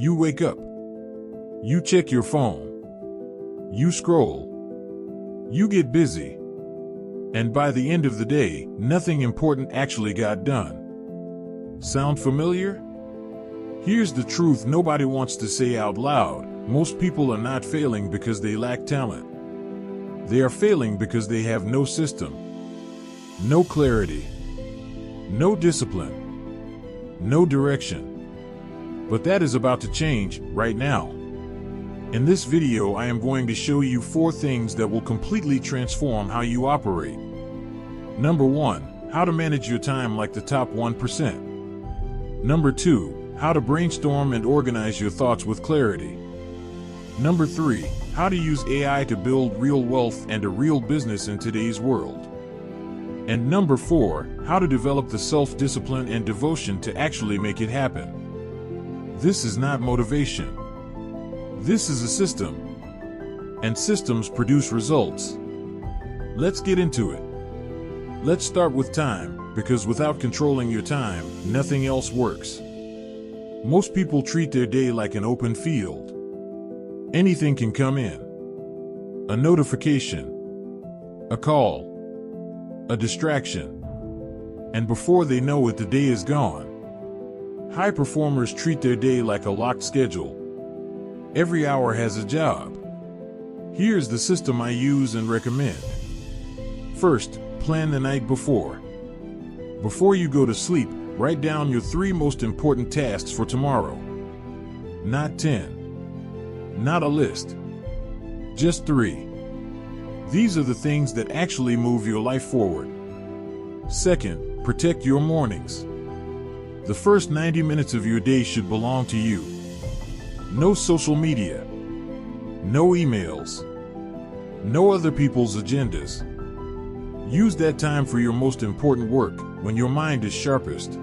You wake up. You check your phone. You scroll. You get busy. And by the end of the day, nothing important actually got done. Sound familiar? Here's the truth nobody wants to say out loud. Most people are not failing because they lack talent. They are failing because they have no system, no clarity, no discipline, no direction. But that is about to change right now. In this video, I am going to show you 4 things that will completely transform how you operate. Number 1, how to manage your time like the top 1%. Number 2, how to brainstorm and organize your thoughts with clarity. Number 3, how to use AI to build real wealth and a real business in today's world. And number 4, how to develop the self-discipline and devotion to actually make it happen. This is not motivation. This is a system. And systems produce results. Let's get into it. Let's start with time, because without controlling your time, nothing else works. Most people treat their day like an open field. Anything can come in. A notification, a call, a distraction, and before they know it, the day is gone. High performers treat their day like a locked schedule. Every hour has a job. Here's the system I use and recommend. First, plan the night before. Before you go to sleep, write down your 3 most important tasks for tomorrow. Not 10. Not a list. Just 3. These are the things that actually move your life forward. Second, protect your mornings. The first 90 minutes of your day should belong to you. No social media. No emails. No other people's agendas. Use that time for your most important work, when your mind is sharpest.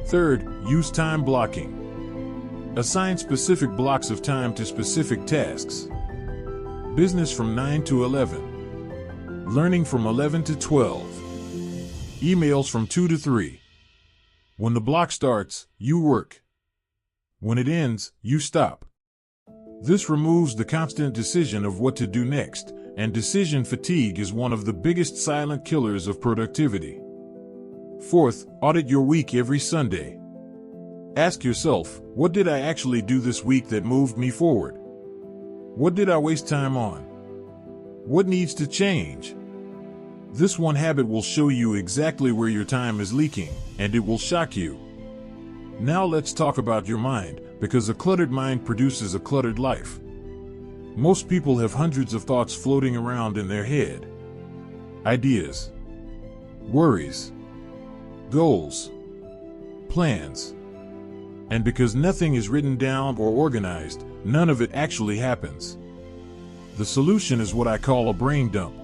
Third, use time blocking. Assign specific blocks of time to specific tasks. Business from 9 to 11. Learning from 11 to 12. Emails from 2 to 3. When the block starts, you work. When it ends, you stop. This removes the constant decision of what to do next, and decision fatigue is one of the biggest silent killers of productivity. Fourth, audit your week every Sunday. Ask yourself, what did I actually do this week that moved me forward? What did I waste time on? What needs to change? This one habit will show you exactly where your time is leaking, and it will shock you. Now let's talk about your mind, because a cluttered mind produces a cluttered life. Most people have hundreds of thoughts floating around in their head. Ideas, worries, goals, plans. And because nothing is written down or organized, none of it actually happens. The solution is what I call a brain dump.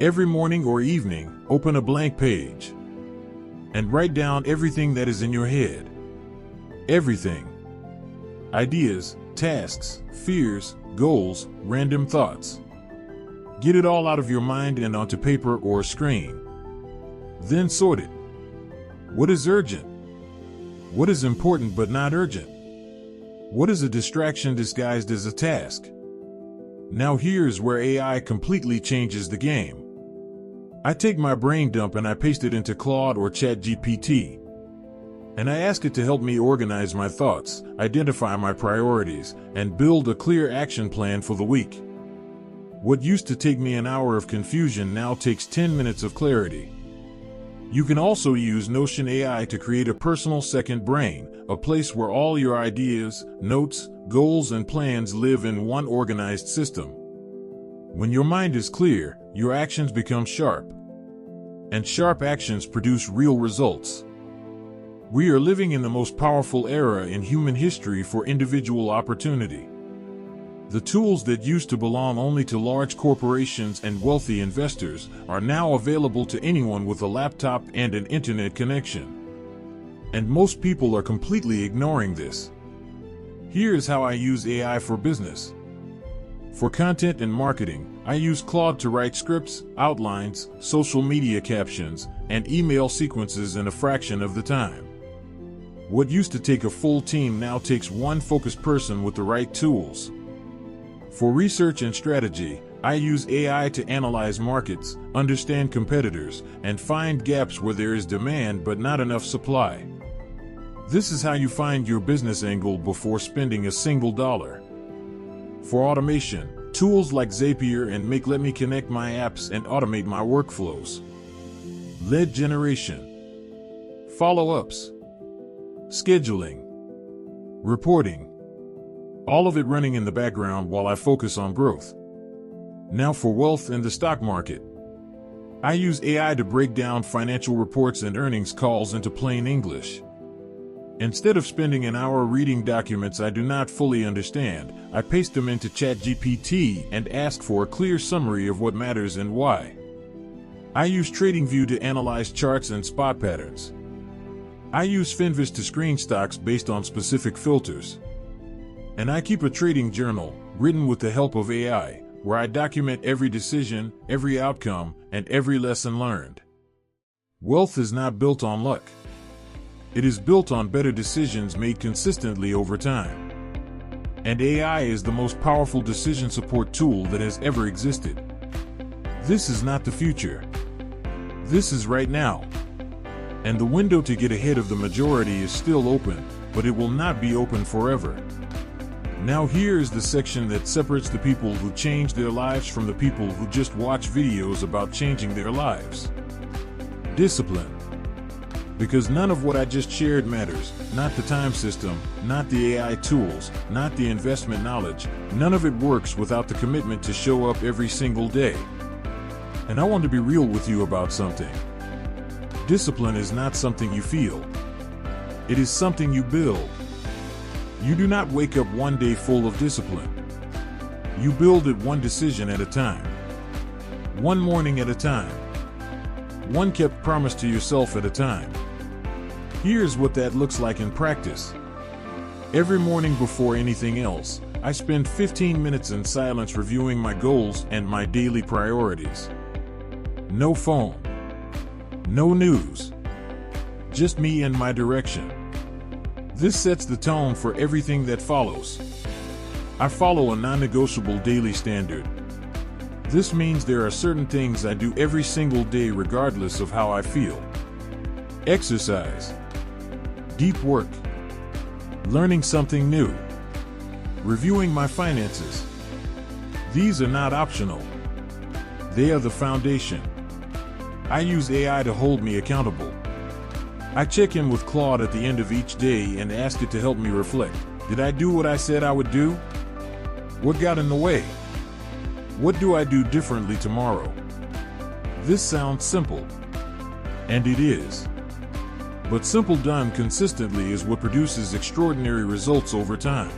Every morning or evening, open a blank page and write down everything that is in your head. Everything. Ideas, tasks, fears, goals, random thoughts. Get it all out of your mind and onto paper or a screen. Then sort it. What is urgent? What is important but not urgent? What is a distraction disguised as a task? Now here's where AI completely changes the game. I take my brain dump and I paste it into Claude or ChatGPT. And I ask it to help me organize my thoughts, identify my priorities, and build a clear action plan for the week. What used to take me an hour of confusion now takes 10 minutes of clarity. You can also use Notion AI to create a personal second brain, a place where all your ideas, notes, goals, and plans live in one organized system. When your mind is clear, your actions become sharp. And sharp actions produce real results. We are living in the most powerful era in human history for individual opportunity. The tools that used to belong only to large corporations and wealthy investors are now available to anyone with a laptop and an internet connection. And most people are completely ignoring this. Here's how I use AI for business. For content and marketing, I use Claude to write scripts, outlines, social media captions, and email sequences in a fraction of the time. What used to take a full team now takes one focused person with the right tools. For research and strategy, I use AI to analyze markets, understand competitors, and find gaps where there is demand but not enough supply. This is how you find your business angle before spending a single dollar. For automation, tools like Zapier and Make let me connect my apps and automate my workflows. Lead generation, follow-ups, scheduling, reporting, all of it running in the background while I focus on growth. Now for wealth and the stock market. I use AI to break down financial reports and earnings calls into plain English. Instead of spending an hour reading documents I do not fully understand, I paste them into ChatGPT and ask for a clear summary of what matters and why. I use TradingView to analyze charts and spot patterns. I use Finviz to screen stocks based on specific filters. And I keep a trading journal, written with the help of AI, where I document every decision, every outcome, and every lesson learned. Wealth is not built on luck. It is built on better decisions made consistently over time. And AI is the most powerful decision support tool that has ever existed. This is not the future. This is right now. And the window to get ahead of the majority is still open, but it will not be open forever. Now here is the section that separates the people who change their lives from the people who just watch videos about changing their lives. Discipline. Because none of what I just shared matters, not the time system, not the AI tools, not the investment knowledge, none of it works without the commitment to show up every single day. And I want to be real with you about something. Discipline is not something you feel. It is something you build. You do not wake up one day full of discipline. You build it one decision at a time. One morning at a time. One kept promise to yourself at a time. Here's what that looks like in practice. Every morning before anything else, I spend 15 minutes in silence reviewing my goals and my daily priorities. No phone. No news. Just me and my direction. This sets the tone for everything that follows. I follow a non-negotiable daily standard. This means there are certain things I do every single day regardless of how I feel. Exercise. Deep work. Learning something new. Reviewing my finances. These are not optional. They are the foundation. I use AI to hold me accountable. I check in with Claude at the end of each day and ask it to help me reflect. Did I do what I said I would do? What got in the way? What do I do differently tomorrow? This sounds simple. And it is. But simple done consistently is what produces extraordinary results over time.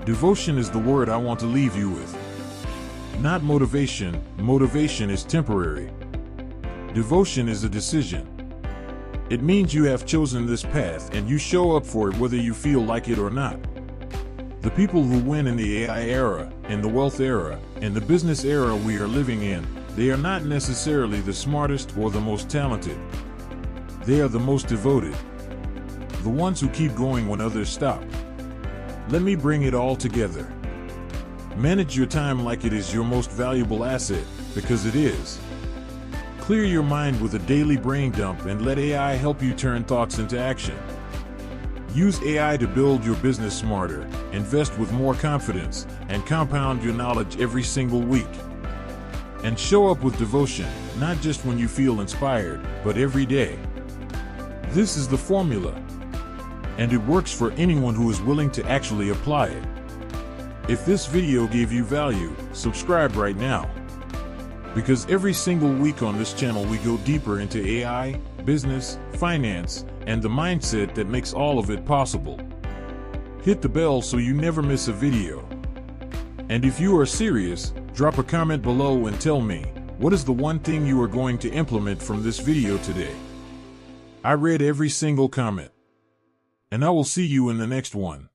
Devotion is the word I want to leave you with. Not motivation. Motivation is temporary. Devotion is a decision. It means you have chosen this path and you show up for it whether you feel like it or not. The people who win in the AI era, in the wealth era, in the business era we are living in, they are not necessarily the smartest or the most talented. They are the most devoted. The ones who keep going when others stop. Let me bring it all together. Manage your time like it is your most valuable asset, because it is. Clear your mind with a daily brain dump and let AI help you turn thoughts into action. Use AI to build your business smarter, invest with more confidence, and compound your knowledge every single week. And show up with devotion, not just when you feel inspired, but every day. This is the formula. And it works for anyone who is willing to actually apply it. If this video gave you value, subscribe right now. Because every single week on this channel we go deeper into AI, business, finance, and the mindset that makes all of it possible. Hit the bell so you never miss a video. And if you are serious, drop a comment below and tell me, what is the one thing you are going to implement from this video today? I read every single comment. And I will see you in the next one.